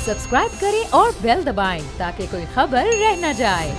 Subscribe करें और bell दबाएं ताकि कोई खबर रह न जाए।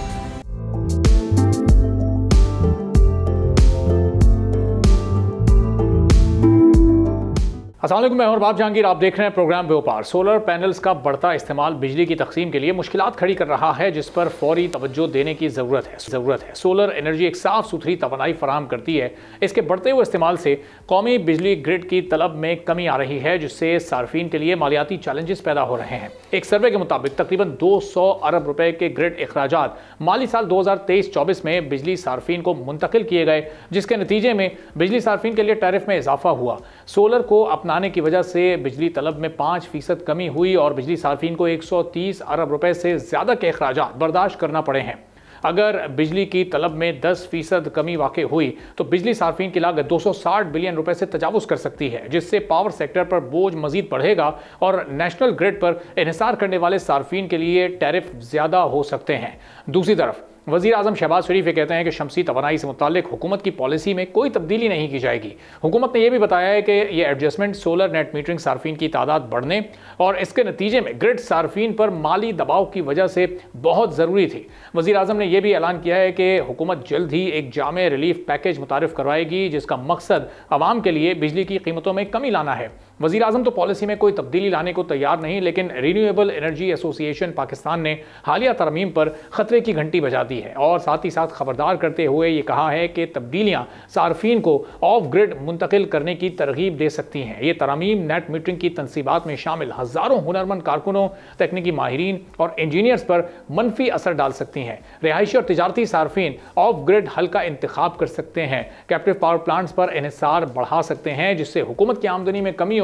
अस्सलाम वालेकुम, मैं हूं बाब जहांगीर। आप देख रहे हैं प्रोग्राम व्यापार। सोलर पैनल्स का बढ़ता इस्तेमाल बिजली की तकसीम के लिए मुश्किलात खड़ी कर रहा है, जिस पर फौरी तवज्जो देने की ज़रूरत है। सोलर एनर्जी एक साफ सुथरी तवानाई फराहम करती है। इसके बढ़ते हुए इस्तेमाल से कौमी बिजली ग्रिड की तलब में कमी आ रही है, जिससे सार्फिन के लिए मालियाती चैलेंजेस पैदा हो रहे हैं। एक सर्वे के मुताबिक तकरीबन 200 अरब रुपए के ग्रिड अखराजात माली साल 2023-24 में बिजली सार्फिन को मुंतकिल किए गए, जिसके नतीजे में बिजली सार्फिन के लिए टैरिफ में इजाफा हुआ। सोलर को अपनाने की वजह से बिजली तलब में 5% कमी हुई और बिजली सार्फिन को 130 अरब रुपए से ज़्यादा के अखराजात बर्दाश्त करना पड़े हैं। अगर बिजली की तलब में 10% कमी वाक़ई हुई तो बिजली सार्फिन की लागत 260 बिलियन रुपए से तजावुज़ कर सकती है, जिससे पावर सेक्टर पर बोझ मजीद बढ़ेगा और नेशनल ग्रिड पर इन्हिसार करने वाले सार्फिन के लिए टैरिफ ज़्यादा हो सकते हैं। दूसरी तरफ वज़ीर आज़म शहबाज शरीफ ये कहते हैं कि शमसी तवानाई से मुताल्लिक हुकूमत की पॉलिसी में कोई तब्दीली नहीं की जाएगी। हुकूमत ने यह भी बताया है कि ये एडजस्टमेंट सोलर नेट मीटरिंग सार्फिन की तादाद बढ़ने और इसके नतीजे में ग्रिड सार्फिन पर माली दबाव की वजह से बहुत ज़रूरी थी। वज़ीर आज़म ने यह भी ऐलान किया है कि हुकूमत जल्द ही एक जामे रिलीफ पैकेज मुतारिफ करवाएगी, जिसका मकसद आवाम के लिए बिजली की कीमतों में कमी लाना है। वज़ीर आज़म तो पॉलिसी में कोई तब्दीली लाने को तैयार नहीं, लेकिन रीन्यूएबल एनर्जी एसोसिएशन पाकिस्तान ने हालिया तरमीम पर खतरे की घंटी बजा दी है और साथ ही साथ खबरदार करते हुए ये कहा है कि तब्दीलियां सार्फिन को ऑफ ग्रिड मुंतकिल करने की तरगीब दे सकती हैं। ये तरमीम नेट मीटरिंग की तनसीबात में शामिल हज़ारों हुनरमंद कारकुनों, तकनीकी माहिरीन और इंजीनियर्स पर मनफी असर डाल सकती हैं। रिहायशी और तिजारती सार्फिन ऑफ ग्रिड हल का इंतखाब कर सकते हैं, कैप्टिव पावर प्लांट्स पर इन्हिसार बढ़ा सकते हैं, जिससे हुकूमत की आमदनी में कमी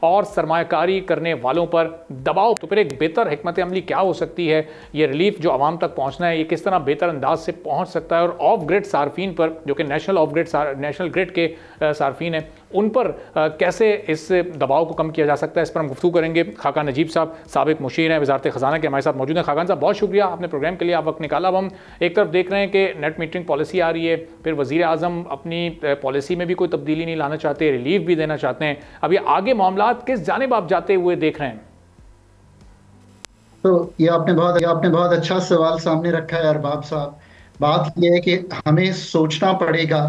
और सरमायाकारी करने वालों पर दबाव। तो फिर एक बेहतर हिकमत अमली क्या हो सकती है? ये रिलीफ जो आवाम तक पहुंचना है, ये किस तरह बेहतर अंदाज से पहुंच सकता है और ऑफ ग्रिड सार्फिन पर, जो कि नेशनल ग्रिड के सार्फिन है, उन पर कैसे इस दबाव को कम किया जा सकता है? इस पर हम गुफ्तगू करेंगे। खाकान नजीब साहब साबिक मुशीर हैं वज़ारत ख़ज़ाना के, हमारे साथ मौजूद हैं। खाकान साहब, बहुत शुक्रिया, आपने प्रोग्राम के लिए आप वक्त निकाला। अब हम एक तरफ देख रहे हैं कि नेट मीटरिंग पॉलिसी आ रही है, फिर वज़ीर आज़म अपनी पॉलिसी में भी कोई तब्दीली नहीं लाना चाहते, रिलीफ भी देना चाहते हैं। अब ये आगे मामलात किस जानिब आप जाते हुए देख रहे हैं? तो ये आपने बहुत अच्छा सवाल सामने रखा है अरबाब साहब। बात यह है कि हमें सोचना पड़ेगा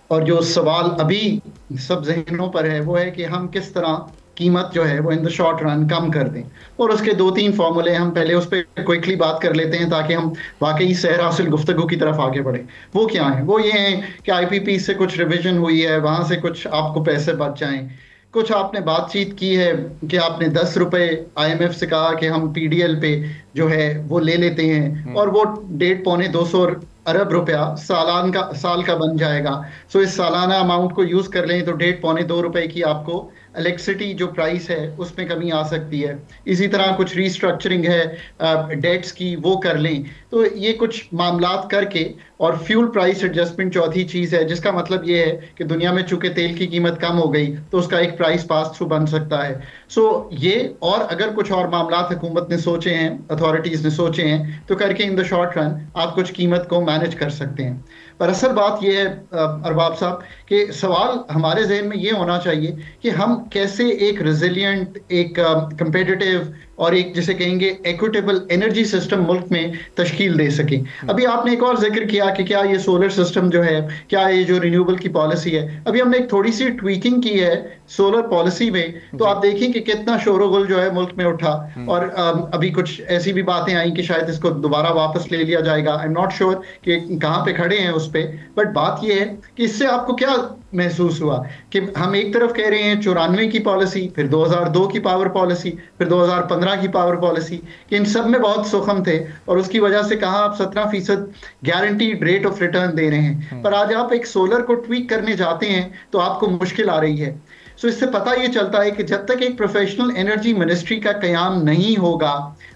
और जो सवाल अभी सब जहनों पर है वो है कि हम किस तरह कीमत जो है वो इन द शॉर्ट रन कम कर दें। और उसके 2-3 फॉर्मूले हम पहले उस पर क्विकली बात कर लेते हैं ताकि हम वाकई सहर हासिल गुफ्तगू की तरफ आगे बढ़े। वो क्या है? वो ये है कि IPP से कुछ रिविजन हुई है, वहाँ से कुछ आपको पैसे बच जाएं। कुछ आपने बातचीत की है कि आपने 10 रुपए IMF से कहा कि हम PDL पे जो है वो ले लेते हैं और वो 1.5-200 अरब रुपया साल का बन जाएगा। सो इस सालाना अमाउंट को यूज कर लें तो 1.5-2 रुपए की आपको इलेक्ट्रिसिटी जो प्राइस है उसमें कमी आ सकती है। इसी तरह कुछ रीस्ट्रक्चरिंग है डेट्स की, वो कर लें। तो ये कुछ मामलात करके, और फ्यूल प्राइस एडजस्टमेंट चौथी चीज़ है, जिसका मतलब ये है कि दुनिया में चूंकि तेल की कीमत कम हो गई तो उसका एक प्राइस पास थ्रू बन सकता है। सो ये, और अगर कुछ और मामलात हुकूमत ने सोचे हैं, अथॉरिटीज़ ने सोचे हैं, तो करके इन द शॉर्ट रन आप कुछ कीमत को मैनेज कर सकते हैं। पर असल बात यह है अरबाब साहब कि सवाल हमारे जहन में ये होना चाहिए कि हम कैसे एक रेजिलिएंट, एक कंपेटिटिव और एक जिसे कहेंगे इक्विटेबल एनर्जी सिस्टम मुल्क में तश्कील दे सकें। अभी आपने एक और जिक्र किया कि क्या ये सोलर सिस्टम जो है, क्या ये जो रिन्यूएबल की पॉलिसी है, अभी हमने एक थोड़ी सी ट्वीकिंग की है सोलर पॉलिसी में, तो आप देखें कि कितना शोरगुल जो है मुल्क में उठा और अभी कुछ ऐसी भी बातें आई कि शायद इसको दोबारा वापस ले लिया जाएगा। आई एम नॉट श्योर कि कहाँ पे खड़े हैं उस पर, बट बात यह है कि इससे आपको क्या महसूस हुआ कि हम एक तरफ कह रहे हैं 94 की पॉलिसी, फिर 2002 की पावर पॉलिसी, फिर 2015 की पावर पॉलिसी, कि इन सब में बहुत सुखम थे और उसकी वजह से कहा आप 17% गारंटीड रेट ऑफ रिटर्न दे रहे हैं, पर आज आप एक सोलर को ट्वीक करने जाते हैं तो आपको मुश्किल आ रही है। सो इससे पता ये चलता है कि जब तक एक प्रोफेशनल एनर्जी मिनिस्ट्री का कयाम नहीं होगा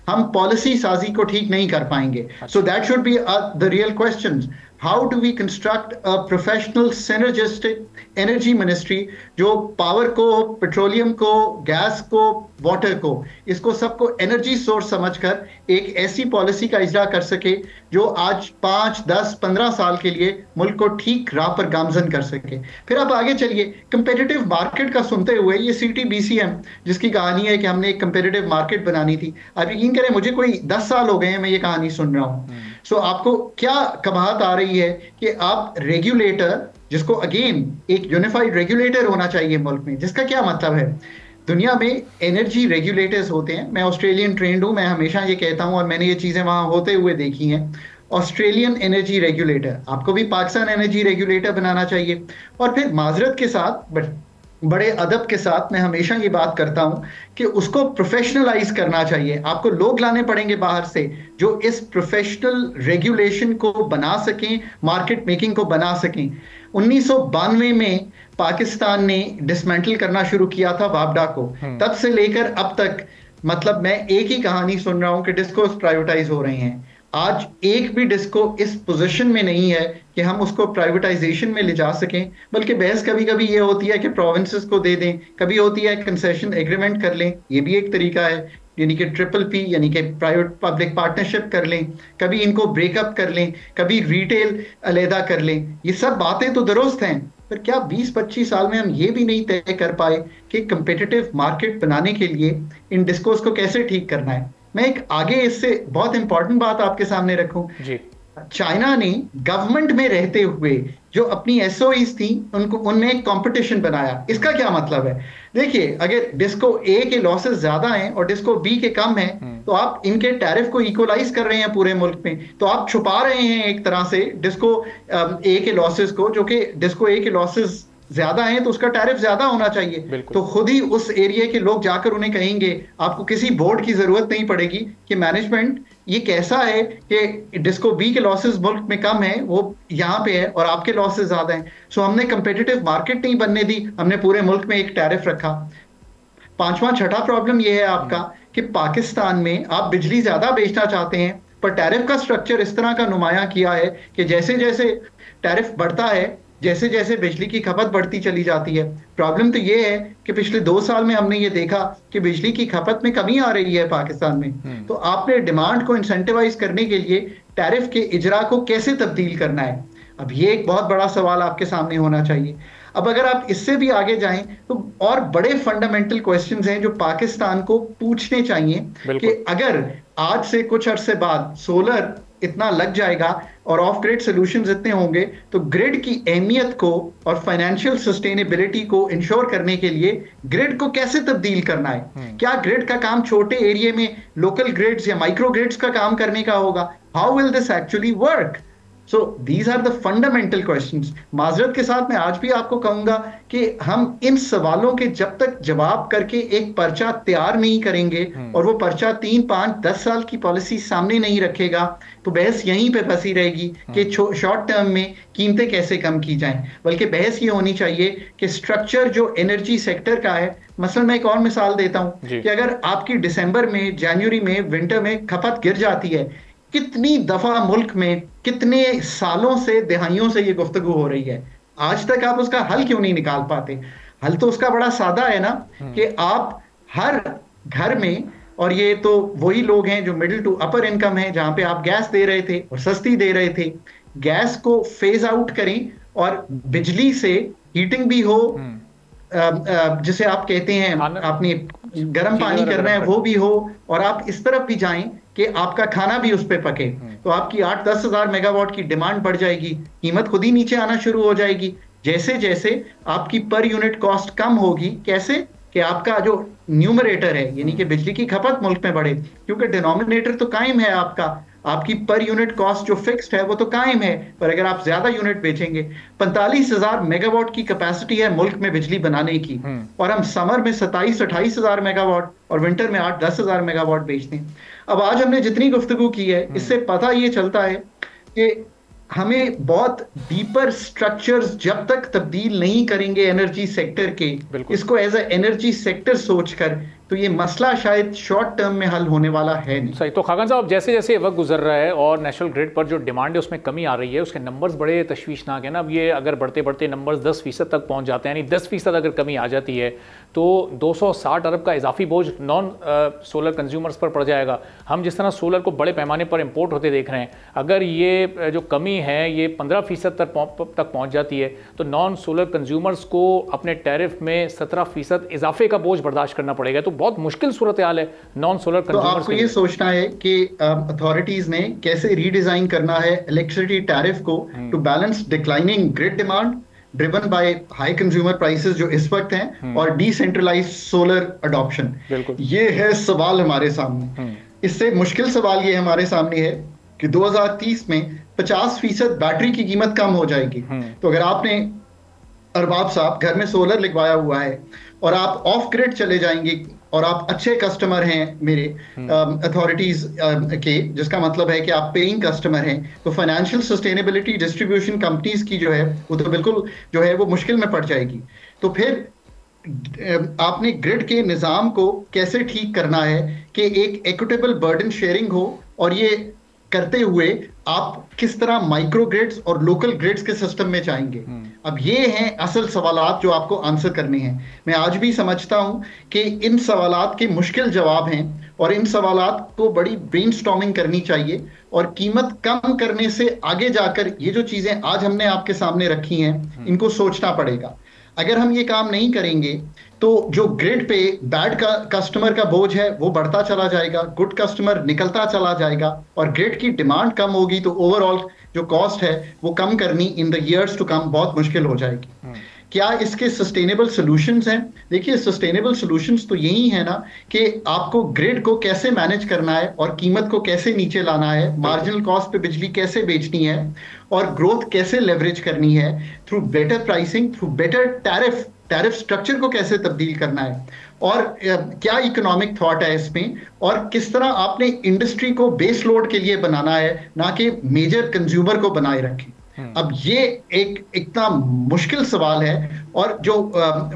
हम पॉलिसी साजी को ठीक नहीं कर पाएंगे। So that should be the real question. How do we construct a professional synergistic energy ministry जो पावर को, पेट्रोलियम को, गैस को, वाटर को, इसको सबको एनर्जी सोर्स समझकर एक ऐसी पॉलिसी का इजरा कर सके जो आज 5, 10, 15 साल के लिए मुल्क को ठीक राह पर गामजन कर सके। फिर आप आगे चलिए, कंपेटिटिव मार्केट का सुनते हुए ये CTBCM जिसकी कहानी है कि हमने एक कंपेटिटिव मार्केट बनानी थी, आप यकीन करें मुझे कोई 10 साल हो गए हैं मैं ये कहानी सुन रहा हूँ। सो आपको क्या कबाहत आ रही है कि आप रेगुलेटर, जिसको अगेन एक यूनिफाइड रेगुलेटर होना चाहिए मुल्क में, जिसका क्या मतलब है, दुनिया में एनर्जी रेगुलेटर्स होते हैं, मैं ऑस्ट्रेलियन ट्रेंड हूं, मैं हमेशा ये कहता हूं और मैंने ये चीजें वहां होते हुए देखी हैं। ऑस्ट्रेलियन एनर्जी रेगुलेटर, आपको भी पाकिस्तान एनर्जी रेगुलेटर बनाना चाहिए। और फिर माजरत के साथ, बड़े अदब के साथ मैं हमेशा ये बात करता हूं कि उसको प्रोफेशनलाइज करना चाहिए। आपको लोग लाने पड़ेंगे बाहर से जो इस प्रोफेशनल रेगुलेशन को बना सकें, मार्केट मेकिंग को बना सकें। 1992 में पाकिस्तान ने डिसमेंटल करना शुरू किया था वापडा को, तब से लेकर अब तक मतलब मैं एक ही कहानी सुन रहा हूं कि डिस्कोस प्राइवेटाइज हो रहे हैं। आज एक भी डिस्को इस पोजीशन में नहीं है कि हम उसको प्राइवेटाइजेशन में ले जा सकें, बल्कि बहस कभी कभी ये होती है कि प्रोविंसेस को दे दें, कभी होती है कंसेशन एग्रीमेंट कर लें, ये भी एक तरीका है, यानी कि PPP यानी कि प्राइवेट पब्लिक पार्टनरशिप कर लें, कभी इनको ब्रेकअप कर लें, कभी रिटेल अलहदा कर लें। ये सब बातें तो दुरुस्त हैं, पर क्या 20-25 साल में हम ये भी नहीं तय कर पाए कि कंपेटिटिव मार्केट बनाने के लिए इन डिस्कोस को कैसे ठीक करना है। मैं एक आगे इससे बहुत इंपॉर्टेंट बात आपके सामने रखूं जी। चाइना ने गवर्नमेंट में रहते हुए जो अपनी SOEs थी उनमें एक कंपटीशन बनाया। इसका क्या मतलब है, देखिए अगर डिस्को A के लॉसेस ज्यादा हैं और डिस्को B के कम हैं, तो आप इनके टैरिफ को इक्वलाइज कर रहे हैं पूरे मुल्क में, तो आप छुपा रहे हैं एक तरह से डिस्को A के लॉसेस को, जो कि डिस्को A के लॉसेस ज्यादा हैं तो उसका टैरिफ ज्यादा होना चाहिए। तो खुद ही उस एरिया के लोग जाकर उन्हें कहेंगे, आपको किसी बोर्ड की जरूरत नहीं पड़ेगी कि मैनेजमेंट ये कैसा है कि डिस्को B के लॉसेस मुल्क में कम है, वो यहाँ पे है और आपके लॉसेस ज्यादा हैं। सो हमने कंपेटिटिव मार्केट नहीं बनने दी, हमने पूरे मुल्क में एक टैरिफ रखा। पांचवा छठा प्रॉब्लम ये है आपका कि पाकिस्तान में आप बिजली ज्यादा बेचना चाहते हैं, पर टैरिफ का स्ट्रक्चर इस तरह का नुमाया किया है कि जैसे जैसे टैरिफ बढ़ता है, जैसे जैसे बिजली की खपत बढ़ती चली जाती है। प्रॉब्लम तो ये है कि पिछले 2 साल में हमने ये देखा कि बिजली की खपत में कमी आ रही है पाकिस्तान में। तो आपने डिमांड को इंसेंटिवाइज करने के लिए टैरिफ के इजरा को कैसे तब्दील करना है, अब ये एक बहुत बड़ा सवाल आपके सामने होना चाहिए। अब अगर आप इससे भी आगे जाएं तो और बड़े फंडामेंटल क्वेश्चंस हैं जो पाकिस्तान को पूछने चाहिए कि अगर आज से कुछ अरसे बाद सोलर इतना लग जाएगा और ऑफ ग्रिड सॉल्यूशंस इतने होंगे, तो ग्रिड की अहमियत को और फाइनेंशियल सस्टेनेबिलिटी को इंश्योर करने के लिए ग्रिड को कैसे तब्दील करना है। क्या ग्रिड का काम छोटे एरिया में लोकल ग्रिड्स या माइक्रो ग्रिड्स का काम करने का होगा? How will this actually work? So these are the fundamental questions. माजरत के साथ मैं आज भी आपको कहूंगा कि हम इन सवालों के जब तक जवाब करके एक पर्चा तैयार नहीं करेंगे और वो पर्चा 3, 5, 10 साल की पॉलिसी सामने नहीं रखेगा, तो बहस यहीं पे फंसी रहेगी कि शॉर्ट टर्म में कीमतें कैसे कम की जाएं। बल्कि बहस ये होनी चाहिए कि स्ट्रक्चर जो एनर्जी सेक्टर का है, मसलन मैं एक और मिसाल देता हूं कि अगर आपकी दिसंबर में, जनवरी में, विंटर में खपत गिर जाती है, कितनी दफा मुल्क में कितने सालों से, दिहाइयों से ये गुफ्तगू हो रही है, आज तक आप उसका हल क्यों नहीं निकाल पाते? हल तो उसका बड़ा सादा है ना कि आप हर घर में, और ये तो वही लोग हैं जो मिडिल टू अपर इनकम है, जहां पे आप गैस दे रहे थे और सस्ती दे रहे थे, गैस को फेज आउट करें और बिजली से हीटिंग भी हो, जिसे आप कहते हैं आपने गर्म पानी करना है वो भी हो, और आप इस तरफ भी जाएं कि आपका खाना भी उस पर पके, तो आपकी 8-10 हजार मेगावाट की डिमांड बढ़ जाएगी, कीमत खुद ही नीचे आना शुरू हो जाएगी। जैसे जैसे आपकी पर यूनिट कॉस्ट कम होगी, कैसे कि आपका जो न्यूमरेटर है यानी कि बिजली की खपत मुल्क में बढ़े, क्योंकि डिनोमिनेटर तो कायम है आपका, आपकी पर यूनिट कॉस्ट जो फिक्स्ड है वो तो कायम है, पर अगर आप ज्यादा यूनिट बेचेंगे, 45,000 मेगावाट की कैपेसिटी है मुल्क में बिजली बनाने की, और हम समर में 27-28 हजार मेगावाट और विंटर में 8-10 हजार मेगावाट बेचते हैं। अब आज हमने जितनी गुफ्तगू की है, इससे पता ये चलता है कि हमें बहुत डीपर स्ट्रक्चर्स जब तक तब्दील नहीं करेंगे एनर्जी सेक्टर के, इसको एज ए एनर्जी सेक्टर सोचकर तो ये मसला शायद शॉर्ट टर्म में हल होने वाला है नहीं। सही। तो खाकन साहब, जैसे जैसे वक्त गुजर रहा है और नेशनल ग्रिड पर जो डिमांड है उसमें कमी आ रही है, उसके नंबर्स बड़े तशवीशनाक है ना। अब ये अगर बढ़ते बढ़ते नंबर्स 10% तक पहुंच जाते हैं, यानी 10% अगर कमी आ जाती है तो 260 अरब का इजाफी बोझ नॉन सोलर कंज्यूमर्स पर पड़ जाएगा। हम जिस तरह सोलर को बड़े पैमाने पर इम्पोर्ट होते देख रहे हैं, अगर ये जो कमी है ये 15% तक पहुँच जाती है तो नॉन सोलर कंज्यूमर्स को अपने टैरिफ में 17% इजाफे का बोझ बर्दाश्त करना पड़ेगा। तो बहुत मुश्किल सूरत हाल है नॉन सोलर कंज्यूमर्स। तो आपको ये सोचना है कि अथॉरिटीज ने कैसे रीडिजाइन करना है इलेक्ट्रिसिटी टैरिफ को to balance declining grid demand driven by high consumer prices जो इस वक्त हैं और डिसेंट्रलाइज्ड सोलर अडॉप्शन। ये है सवाल हमारे सामने। इससे मुश्किल सवाल ये हमारे सामने है कि 2030 में 50% बैटरी की कीमत कम हो जाएगी। तो अगर आपने अरबाब साहब घर में सोलर लगवाया हुआ है और आप ऑफ ग्रिड चले जाएंगे और आप अच्छे कस्टमर हैं मेरे अथॉरिटीज के, जिसका मतलब है कि आप पेइंग कस्टमर हैं, तो फाइनेंशियल सस्टेनेबिलिटी डिस्ट्रीब्यूशन कंपनीज की जो है वो तो बिल्कुल जो है वो मुश्किल में पड़ जाएगी। तो फिर आपने ग्रिड के निज़ाम को कैसे ठीक करना है कि एक इक्विटेबल बर्डन शेयरिंग हो, और ये करते हुए आप किस तरह माइक्रो ग्रिड्स और लोकल ग्रिड्स के सिस्टम में जाएंगे। अब ये हैं असल सवालात जो आपको आंसर करने हैं। मैं आज भी समझता हूं कि इन सवालात के मुश्किल जवाब हैं और इन सवालात को बड़ी ब्रेनस्टॉर्मिंग करनी चाहिए, और कीमत कम करने से आगे जाकर ये जो चीजें आज हमने आपके सामने रखी हैं इनको सोचना पड़ेगा। अगर हम ये काम नहीं करेंगे तो जो ग्रिड पे बैड का कस्टमर का बोझ है वो बढ़ता चला जाएगा, गुड कस्टमर निकलता चला जाएगा, और ग्रिड की डिमांड कम होगी तो ओवरऑल जो कॉस्ट है वो कम करनी in the years to come बहुत मुश्किल हो जाएगी। क्या इसके सस्टेनेबल सॉल्यूशंस हैं? देखिए, सस्टेनेबल सॉल्यूशंस तो यही है ना कि आपको ग्रिड को कैसे मैनेज करना है और कीमत को कैसे नीचे लाना है, मार्जिनल कॉस्ट पे बिजली कैसे बेचनी है, और ग्रोथ कैसे लेवरेज करनी है through better pricing, through better tariff structure को कैसे तब्दील करना है, और क्या इकोनॉमिक थॉट है इसमें, और किस तरह आपने इंडस्ट्री को बेस लोड के लिए बनाना है, ना कि मेजर कंज्यूमर को बनाए रखें। अब ये एक इतना मुश्किल सवाल है, और जो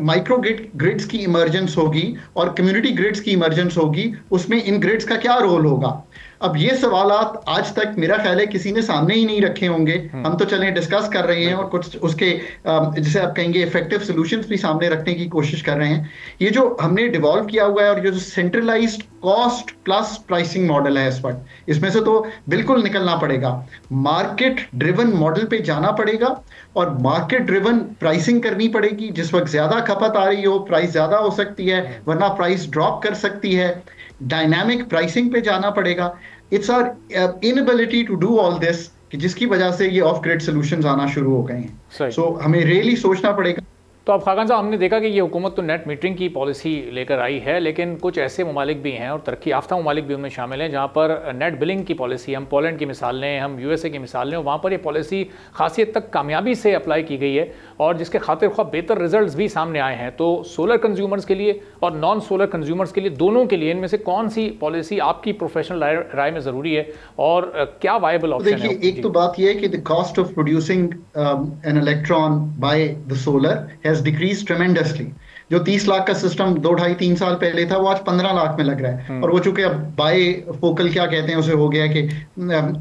माइक्रो ग्रिड्स की इमर्जेंस होगी और कम्युनिटी ग्रिड्स की इमर्जेंस होगी, उसमें इन ग्रिड्स का क्या रोल होगा। अब ये सवालात आज तक मेरा ख्याल है किसी ने सामने ही नहीं रखे होंगे। हम तो चलें डिस्कस कर रहे हैं और कुछ उसके जिसे आप कहेंगे इफेक्टिव सॉल्यूशंस भी सामने रखने की कोशिश कर रहे हैं। ये जो हमने डिवॉल्व किया हुआ है और ये जो centralised cost plus pricing model है इस वक्त, इसमें से तो बिल्कुल निकलना पड़ेगा। मार्केट ड्रिवन मॉडल पे जाना पड़ेगा और मार्केट ड्रिवन प्राइसिंग करनी पड़ेगी। जिस वक्त ज्यादा खपत आ रही हो प्राइस ज्यादा हो सकती है, वरना प्राइस ड्रॉप कर सकती है। डायनामिक प्राइसिंग पे जाना पड़ेगा। It's our inability to do all this कि जिसकी वजह से ये ऑफ ग्रिड सॉल्यूशंस आना शुरू हो गए हैं। सो हमें रियली सोचना पड़ेगा। तो अब खाकन साहब, हमने देखा कि ये हुकूमत तो नेट मीटरिंग की पॉलिसी लेकर आई है, लेकिन कुछ ऐसे ममालिक भी हैं और तरक्की याफ्ता ममालिक भी उनमें शामिल हैं जहाँ पर नेट बिलिंग की पॉलिसी, हम पोलैंड की मिसाल लें, हम यूएसए की मिसाल लें, वहाँ पर ये पॉलिसी खासी हद तक कामयाबी से अप्लाई की गई है और जिसके खातिर ख्वाह बेहतर रिजल्ट्स भी सामने आए हैं। तो सोलर कंज्यूमर्स के लिए और नॉन सोलर कंज्यूमर्स के लिए, दोनों के लिए इनमें से कौन सी पॉलिसी आपकी प्रोफेशनल राय में ज़रूरी है और क्या वायबल ऑप्शन है? देखिए, एक तो बात यह है कि the cost of producing an electron by the solar has decreased tremendously. जो 30 लाख का सिस्टम 2-2.5-3 साल पहले था वो आज 15 लाख में लग रहा है। और वो चूंकि अब बाय फोकल क्या कहते हैं उसे हो गया कि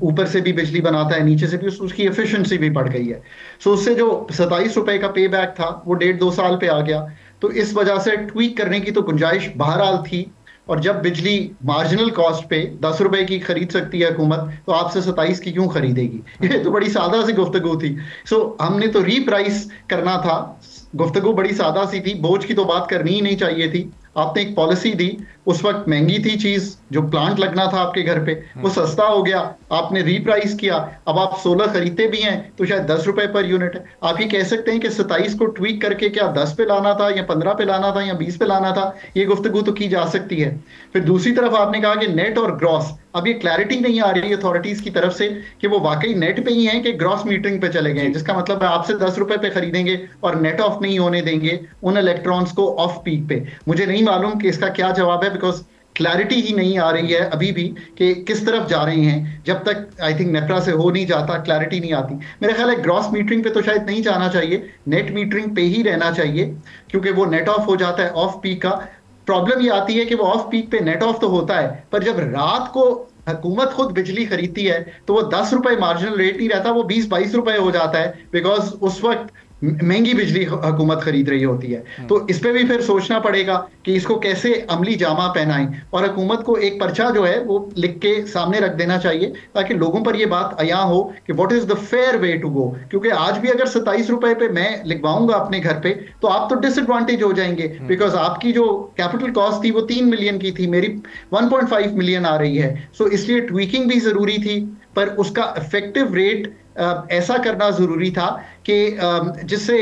ऊपर से भी बिजली बनाता है, नीचे से भी, उसकी एफिशिएंसी भी बढ़ गई है। सो उससे जो 27 रुपए का पे बैक था वो 1.5-2 साल पे आ गया। तो इस वजह से ट्वीक करने की तो गुंजाइश बहरहाल थी। और जब बिजली मार्जिनल कॉस्ट पे 10 रुपए की खरीद सकती है हुकूमत, तो आपसे 27 की क्यों खरीदेगी? ये तो बड़ी सादा सी गुफ्तगू थी। सो हमने तो रीप्राइस करना था। गुफ्तगू बड़ी सादा सी थी, बोझ की तो बात करनी ही नहीं चाहिए थी। आपने एक पॉलिसी दी, उस वक्त महंगी थी चीज, जो प्लांट लगना था आपके घर पे वो सस्ता हो गया, आपने रीप्राइस किया। अब आप सोलर खरीदते भी हैं तो शायद 10 रुपए पर यूनिट है। आप ये कह सकते हैं कि 27 को ट्वीक करके क्या 10 पे लाना था या 15 पे लाना था या 20 पे लाना था, ये गुफ्तगू तो की जा सकती है। फिर दूसरी तरफ आपने कहा कि नेट और ग्रॉस, अब ये क्लैरिटी नहीं आ रही अथॉरिटीज की तरफ से कि वो वाकई नेट पे ही हैं कि ग्रॉस मीटरिंग पे चले गए, जिसका मतलब है आपसे 10 रुपए पे खरीदेंगे और नेट ऑफ नहीं होने देंगे उन इलेक्ट्रॉन्स को ऑफ पीक पे। मुझे नहीं मालूम कि इसका क्या जवाब है, बिकॉज क्लैरिटी ही नहीं आ रही है अभी भी कि किस तरफ जा रहे हैं। जब तक आई थिंक नेपरा से हो नहीं जाता, क्लैरिटी नहीं आती। मेरा ख्याल है ग्रॉस मीटरिंग पे तो शायद नहीं जाना चाहिए, नेट मीटरिंग पे ही रहना चाहिए, क्योंकि वो नेट ऑफ हो जाता है ऑफ पीक का। प्रॉब्लम ये आती है कि वो ऑफ पीक पे नेट ऑफ तो होता है, पर जब रात को हुकूमत खुद बिजली खरीदती है तो वो 10 रुपए मार्जिनल रेट नहीं रहता, वो 20-22 रुपए हो जाता है, बिकॉज उस वक्त महंगी बिजली हुकूमत खरीद रही होती है। तो इस पे भी फिर सोचना पड़ेगा कि इसको कैसे अमली जामा पहनाएं, और हुकूमत को एक पर्चा जो है वो लिख के सामने रख देना चाहिए ताकि लोगों पर ये बात आया हो कि what is the fair way to go. क्योंकि आज भी अगर 27 रुपए पे मैं लिखवाऊंगा अपने घर पे तो आप तो डिसएडवांटेज हो जाएंगे, बिकॉज आपकी जो कैपिटल कॉस्ट थी वो 3 मिलियन की थी, मेरी 1.5 मिलियन आ रही है। सो इसलिए ट्वीकिंग भी जरूरी थी, पर उसका इफेक्टिव रेट ऐसा करना जरूरी था कि जिससे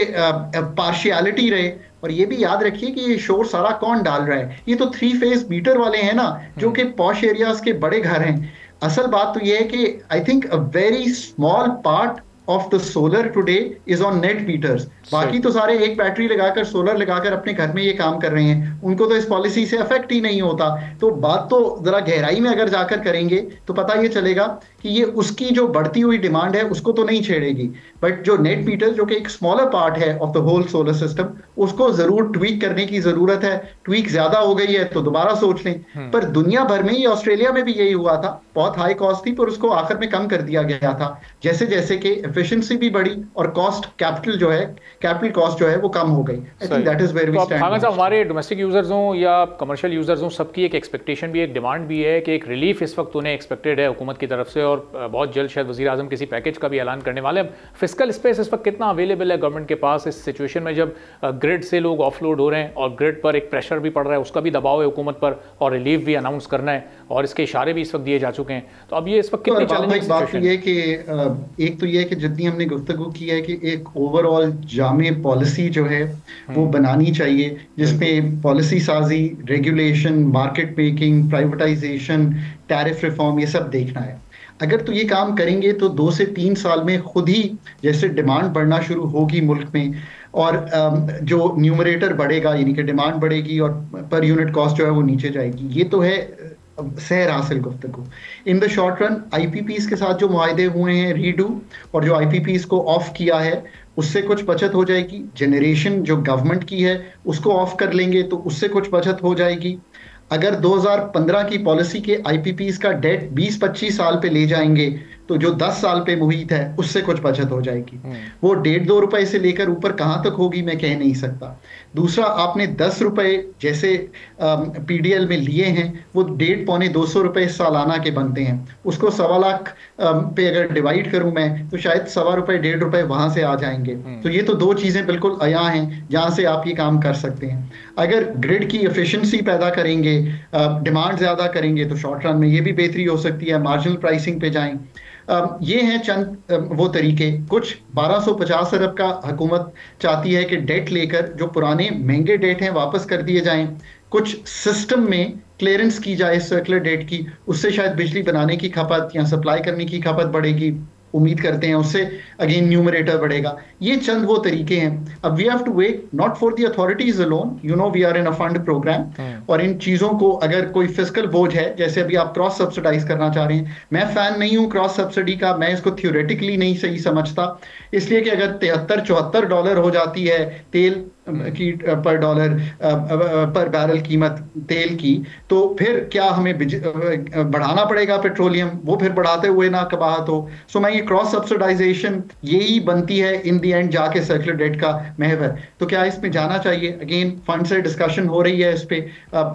पार्शियलिटी रहे। और ये भी याद रखिए कि ये शोर सारा कौन डाल रहा है, ये तो 3 फेज मीटर वाले हैं ना, जो कि पॉश एरियाज के बड़े घर हैं। असल बात तो ये है कि I think a very small part of the solar today is on net meters. बाकी तो सारे एक बैटरी लगाकर, सोलर लगाकर अपने घर में ये काम कर रहे हैं, उनको तो इस पॉलिसी से अफेक्ट ही नहीं होता। तो बात तो जरा गहराई में अगर जाकर करेंगे तो पता ये चलेगा कि ये उसकी जो बढ़ती हुई डिमांड है उसको तो नहीं छेड़ेगी, बट जो नेट मीटर जो कि एक स्मॉलर पार्ट है of the whole solar system, उसको जरूर ट्वीक करने की जरूरत है। ट्वीक ज्यादा हो गई है तो दोबारा सोच लें। पर दुनिया भर में, ये ऑस्ट्रेलिया में भी यही हुआ था, बहुत हाई कॉस्ट थी पर उसको आखिर में कम कर दिया गया था, जैसे जैसे कि एफिशिएंसी भी बढ़ी और कॉस्ट कैपिटल कॉस्ट जो है वो कम हो गई। I think that is where we stand. हमारे डोमेस्टिक यूजर्स हों या कमर्शियल यूजर्स हों, सबकी एक एक्सपेक्टेशन भी, एक डिमांड भी है कि एक रिलीफ इस वक्त उन्हें एक्सपेक्टेड है हुकूमत की तरफ से, और बहुत जल्द शायद वज़ीर आज़म किसी पैकेज का भी ऐलान करने वाले हैं। फिस्कल स्पेस इस वक्त कितना अवेलेबल है गवर्नमेंट के पास इस सिचुएशन में, जब ग्रिड से लोग ऑफलोड हो रहे हैं और ग्रिड पर एक प्रेशर भी पड़ रहा है, उसका भी दबाव है हुकूमत पर, और रिलीफ भी अनाउंस करना है, और इसके इशारे भी इस वक्त दिए जा चुके हैं। तो अब ये इस वक्त कितनी चैलेंजिंग सिचुएशन है? एक तो ये कि जितनी हमने गुफ्तगू की है कि एक ओवरऑल जामे पॉलिसी जो है वो बनानी चाहिए, जिसमें पॉलिसी साजी, regulation, market making, privatisation, tariff reform, ये सब देखना है। अगर तो ये काम करेंगे तो 2 से 3 साल में खुद ही जैसे डिमांड बढ़ना शुरू होगी मुल्क में, और जो न्यूमरेटर बढ़ेगा यानी कि डिमांड बढ़ेगी और पर यूनिट कॉस्ट जो है वो नीचे जाएगी। ये तो है सैर हासिल गुफ्तगू। In the short run IPPs के साथ जो मुआहदे हुए हैं रीडू, और जो आईपीपीज को ऑफ किया है उससे कुछ बचत हो जाएगी। जनरेशन जो गवर्नमेंट की है उसको ऑफ कर लेंगे तो उससे कुछ बचत हो जाएगी। अगर 2015 की पॉलिसी के आईपीपीज का डेट 20-25 साल पे ले जाएंगे तो जो 10 साल पे मुहित है उससे कुछ बचत हो जाएगी। वो 1.5-2 रुपए से लेकर ऊपर कहाँ तक होगी मैं कह नहीं सकता। दूसरा, आपने 10 रुपए जैसे पीडीएल में लिए हैं वो 150-200 रुपए सालाना के बनते हैं, उसको 1.25 लाख पे अगर डिवाइड करूं मैं तो शायद 1.25 रुपए 1.5 रुपए वहां से आ जाएंगे। तो ये तो 2 चीजें बिल्कुल आया हैं जहां से आप ये काम कर सकते हैं। अगर ग्रिड की एफिशिएंसी पैदा करेंगे, डिमांड ज्यादा करेंगे तो शॉर्ट रन में ये भी बेहतरी हो सकती है, मार्जिनल प्राइसिंग पे जाएं। ये हैं चंद वो तरीके। कुछ 1250 अरब का हुकूमत चाहती है कि डेट लेकर जो पुराने महंगे डेट हैं वापस कर दिए जाएं। कुछ सिस्टम में क्लियरेंस की जाए सर्कुलर डेट की, उससे शायद बिजली बनाने की खपत या सप्लाई करने की खपत बढ़ेगी, उम्मीद करते हैं उससे अगेन न्यूमरेटर बढ़ेगा। ये चंद वो तरीके हैं। अब we have to wait not for the authorities alone, you know we are in a fund program, और इन चीजों को अगर कोई फिस्कल बोझ है, जैसे अभी आप क्रॉस सब्सिडाइज करना चाह रहे हैं, मैं फैन नहीं हूं क्रॉस सब्सिडी का, मैं इसको थ्योरेटिकली नहीं सही समझता, इसलिए कि अगर $73-74 हो जाती है तेल की पर डॉलर पर बैरल कीमत तेल की, तो फिर क्या हमें बढ़ाना पड़ेगा पेट्रोलियम, वो फिर बढ़ाते हुए ना कबाहत हो। सो मैं ये क्रॉस सब्सिडाइजेशन यही बनती है इन दी एंड जाके सर्कुलर डेट का महवर। तो क्या इसमें जाना चाहिए? अगेन फंड से डिस्कशन हो रही है इस पे,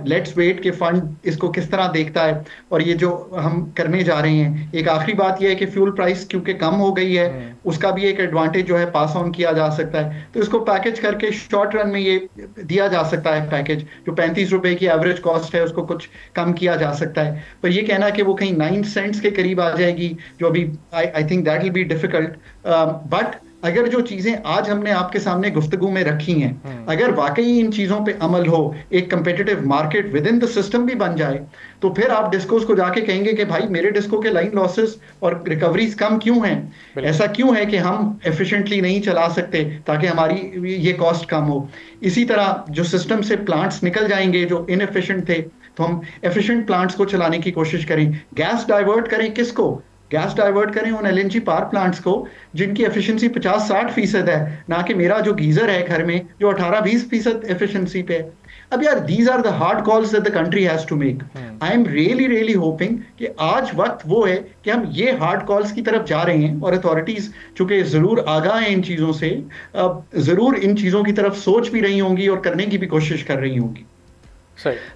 लेट्स वेट कि फंड इसको किस तरह देखता है और ये जो हम करने जा रहे हैं। एक आखिरी बात यह है कि फ्यूल प्राइस क्योंकि कम हो गई है, उसका भी एक एडवांटेज जो है पास ऑन किया जा सकता है, तो इसको पैकेज करके शॉर्ट रन में ये दिया जा सकता है पैकेज। जो 35 रुपए की एवरेज कॉस्ट है उसको कुछ कम किया जा सकता है, पर ये कहना कि वो कहीं 9 सेंट्स के करीब आ जाएगी, जो अभी आई think that will be difficult. But अगर जो चीजें आज हमने आपके सामने गुफ्तगू में रखी हैं, अगर वाकई इन चीजों पे अमल हो, एक competitive market with in the system भी बन जाए, तो फिर आप डिस्कोस को जाके कहेंगे कि भाई मेरे डिस्को के लाइन लॉसेस और रिकवरीज कम क्यों हैं, ऐसा क्यों है कि हम एफिशिएंटली नहीं चला सकते ताकि हमारी ये कॉस्ट कम हो। इसी तरह जो सिस्टम से प्लांट्स निकल जाएंगे जो इनएफिशिएंट थे, तो हम एफिशिएंट प्लांट्स को चलाने की कोशिश करें। गैस डाइवर्ट करें किसको? गैस डाइवर्ट करें उन एलएनजी पावर प्लांट्स को जिनकी एफिशिएंसी 50-60% है, ना कि मेरा जो गीजर है घर में जो 18-20% एफिशिएंसी पे है। अब यार these are the hard calls that the country has to make. I am really hoping कि आज वक्त वो है कि हम ये हार्ड कॉल्स की तरफ जा रहे हैं, और अथॉरिटीज चूंकि जरूर आगाह हैं इन चीजों से, जरूर इन चीजों की तरफ सोच भी रही होंगी और करने की भी कोशिश कर रही होंगी।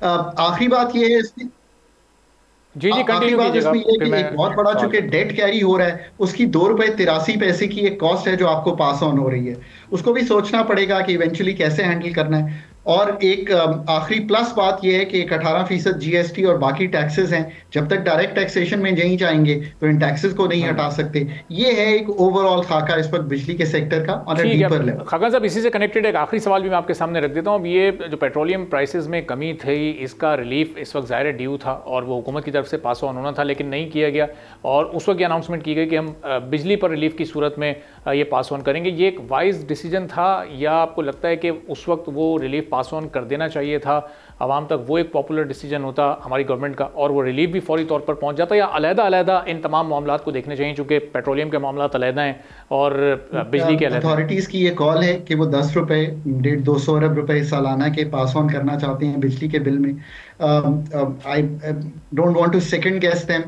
आखिरी बात ये है इसकी, जी जी आखिरी बात इसमें ये है कि एक बहुत बड़ा चूंकि डेट कैरी हो रहा है, उसकी ₹2.83 की एक कॉस्ट है जो आपको पास ऑन हो रही है, उसको भी सोचना पड़ेगा कि इवेंचुअली कैसे हैंडल करना है। और एक आखिरी प्लस बात यह है कि 18% जीएसटी और बाकी टैक्सेस हैं, जब तक डायरेक्ट टैक्सेशन में नहीं जाएंगे तो इन टैक्सेस को नहीं हटा सकते। ये है एक ओवरऑल खाका इस वक्त बिजली के सेक्टर का ऑन अ डीपर लेवल। खाका साहब, इसी से कनेक्टेड एक आखिरी सवाल भी मैं आपके सामने रख देता हूँ। अब ये जो पेट्रोलियम प्राइसेस में कमी थी, इसका रिलीफ इस वक्त ज़ाहिर ड्यू था और वो हुकूमत की तरफ से पास ऑन होना था, लेकिन नहीं किया गया, और उस वक्त ये अनाउंसमेंट की गई कि हम बिजली पर रिलीफ की सूरत में ये पास ऑन करेंगे। ये एक वाइज डिसीजन था, या आपको लगता है कि उस वक्त वो रिलीफ पास ऑन कर देना चाहिए था आवाम तक, वो एक पॉपुलर डिसीजन होता हमारी गवर्नमेंट का और वो रिलीफ भी फौरी तौर पर पहुंच जाता, या अलग-अलग इन तमाम मामलात को देखने चाहिए, चूंकि पेट्रोलियम के मामलात अलग हैं और बिजली के अलग? अथॉरिटीज़ की ये कॉल है कि वो 10 रुपये 1.5-200 अरब रुपए सालाना के पास ऑन करना चाहते हैं बिजली के बिल में। I don't want to second guess them.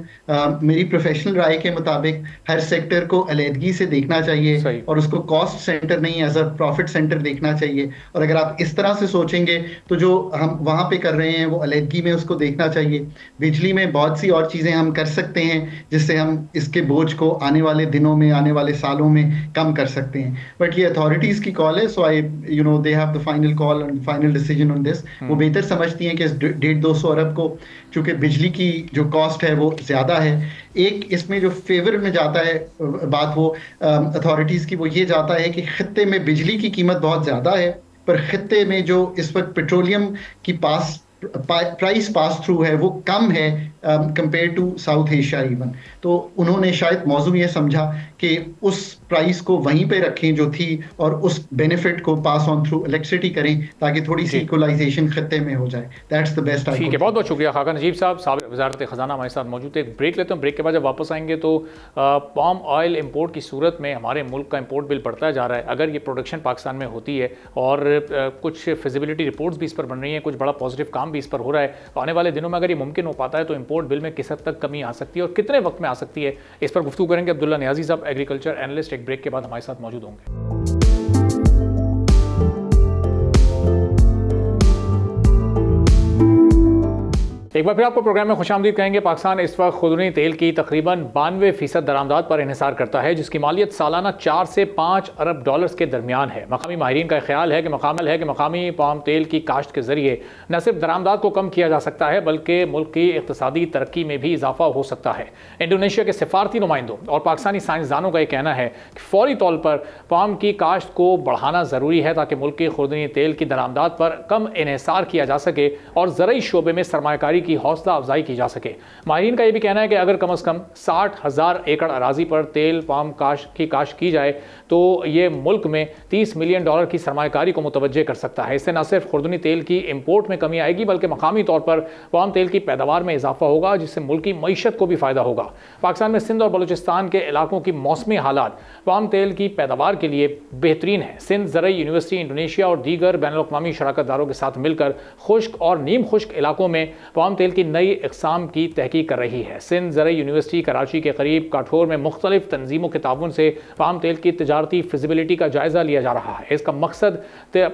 मेरी प्रोफेशनल राय के मुताबिक हर सेक्टर को अलहदगी से देखना चाहिए और उसको कॉस्ट सेंटर नहीं एज अ प्रॉफिट सेंटर देखना चाहिए। और अगर आप इस तरह से सोचेंगे तो जो हम वहाँ पे कर रहे हैं वो अलहदगी में उसको देखना चाहिए। बिजली में बहुत सी और चीज़ें हम कर सकते हैं जिससे हम इसके बोझ को आने वाले दिनों में, आने वाले सालों में कम कर सकते हैं। बट ये अथॉरिटीज़ की कॉल है, so I they have the final call and final decision on this. वो बेहतर समझती हैं कि इस 150-200 अरब को, चूंकि बिजली की जो कॉस्ट है वो ज़्यादा है, एक इसमें जो फेवर में जाता है बात वो अथॉरिटीज़ की, वो ये जाता है कि खित्ते में बिजली की कीमत बहुत ज़्यादा है, पर खित्ते में जो इस वक्त पेट्रोलियम की प्राइस पास थ्रू है वो कम है compare to South Asia even. तो उन्होंने शायद मौजू ये समझा कि उस प्राइस को वहीं पे रखें जो थी और उस बेनिफिट को पास ऑन थ्रू इलेक्ट्रिसिटी करें ताकि थोड़ी सी इक्वलाइजेशन खत्ते में हो जाए। That's the best. ठीक है, बहुत बहुत शुक्रिया खाका नजीब साहब, साबिक़ वज़ारत ख़ज़ाना हमारे साथ मौजूद है। एक ब्रेक लेते हैं, ब्रेक के बाद जब वापस आएंगे तो पाम ऑयल इंपोर्ट की सूरत में हमारे मुल्क का इंपोर्ट बिल बढ़ता जा रहा है। अगर ये प्रोडक्शन पाकिस्तान में होती है और कुछ फिजिबिलिटी रिपोर्ट्स भी इस पर बन रही हैं, कुछ बड़ा पॉजिटिव काम भी इस पर हो रहा है, तो आने वाले दिनों में अगर ये मुमकिन हो पाता है तो इंपोर्ट बिल में किस हद तक कमी आ सकती है और कितने वक्त में आ सकती है, इस पर गुफ्तगू करेंगे। अब्दुल्ला नियाज़ी साहब, एग्रीकल्चर एनालिस्ट, एक ब्रेक के बाद हमारे साथ मौजूद होंगे। एक बार फिर आपको प्रोग्राम में खुशामदीद कहेंगे। पाकिस्तान इस वक्त खुदनी तेल की तकरीबन 92% दरामदात पर इन्हिसार करता है, जिसकी मालियत सालाना 4 से 5 अरब डॉलर्स के दरमियान है। मकामी माहिरीन का ख्याल है कि मकामी पाम तेल की काश्त के जरिए न सिर्फ दरामदात को कम किया जा सकता है बल्कि मुल्क की इक़्तिसादी तरक्की में भी इजाफा हो सकता है। इंडोनेशिया के सिफारती नुमाइंदों और पाकिस्तानी साइंसदानों का यह कहना है कि फौरी तौर पर पाम की काश्त को बढ़ाना ज़रूरी है ताकि मुल्क की खुदनी तेल की दरामदात पर कम इन्हिसार किया जा सके और ज़रई शोबे में सरमायाकारी की हौसला अफजाई की जा सके। माहिरीन का यह भी कहना है कि अगर कम से कम 60,000 एकड़ अराजी पर तेल पाम की काश्त की जाए तो ये मुल्क में $30 मिलियन की सरमायाकारी को मुतवज्जे कर सकता है। इससे न सिर्फ खुर्दनी तेल की इंपोर्ट में कमी आएगी बल्कि मकामी तौर पर पाम तेल की पैदावार में इजाफा होगा, जिससे मुल्क की मईशत को भी फ़ायदा होगा। पाकिस्तान में सिंध और बलूचिस्तान के इलाकों की मौसमी हालात पाम तेल की पैदावार के लिए बेहतरीन है। सिंध ज़रई यूनिवर्सिटी इंडोनेशिया और दीगर बैनुल-अक़वामी शराकतदारों के साथ मिलकर खुश्क और नीम खुश्क इलाकों में पाम तेल की नई इक़साम की तहकीक कर रही है। सिंध ज़रई यूनिवर्सिटी कराची के करीब काठोर में मुख्तलिफ तंजीमों के ताउन से पाम तेल की तजारती फिजिबिलिटी का जायज़ा लिया जा रहा है। इसका मकसद